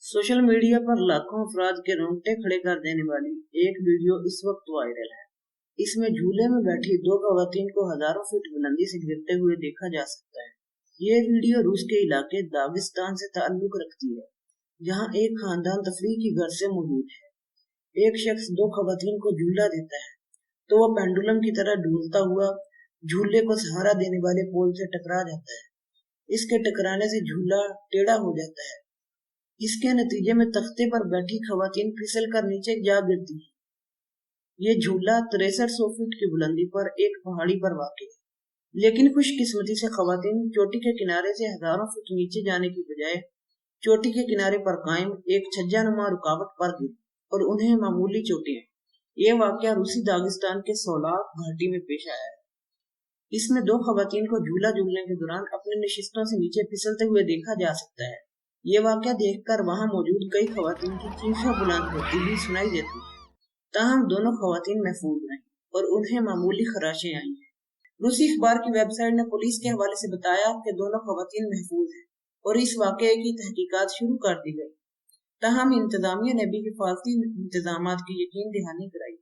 Social media पर लाखों अफराद के रोंगटे खड़े कर देने वाली एक वीडियो इस वक्त वायरल है। इसमें झूले में बैठी दो खवातीन को हजारों फीट बुलंदी से गिरते हुए देखा जा सकता है। ये वीडियो रूस के इलाके दागिस्तान से ताल्लुक रखती है, जहां एक खानदान तफरीह की गर्ज से मौजूद है। एक शख्स दो खवातीन को झूला देता है तो वह पेंडुलम की तरह डूलता हुआ झूले को सहारा देने वाले पोल से टकरा जाता है। इसके टकराने से झूला टेढ़ा हो जाता है। इसके नतीजे में तख्ते पर बैठी खवातीन फिसल कर नीचे जा गिरती है। ये झूला 6300 फीट की बुलंदी पर एक पहाड़ी पर वाक़ है, लेकिन खुशकिस्मती से खवातीन चोटी के किनारे से हजारों फीट नीचे जाने की बजाय चोटी के किनारे पर कायम एक छज्जानुमा रुकावट पर गिरी और उन्हें मामूली चोटें आई। ये वाक़या रूसी दागिस्तान के सोलाक घाटी में पेश आया है। इसमें दो खवातीन को झूला झूलने के दौरान अपनी नशिस्तों से नीचे फिसलते हुए देखा जा सकता है। ये वाक़या देखकर वहां मौजूद कई खवातीन की चीखें बुलंद होती हुई सुनाई देती है। ताहम दोनों खवातीन महफूज रहीं और उन्हें मामूली खराशें आई हैं। रूसी अखबार की वेबसाइट ने पुलिस के हवाले से बताया कि दोनों खवातीन महफूज हैं और इस वाक़ये की तहकीकात शुरू कर दी गई। ताहम इंतजामिया ने भी हिफाजती इंतजामात की यकीन दहानी कराई।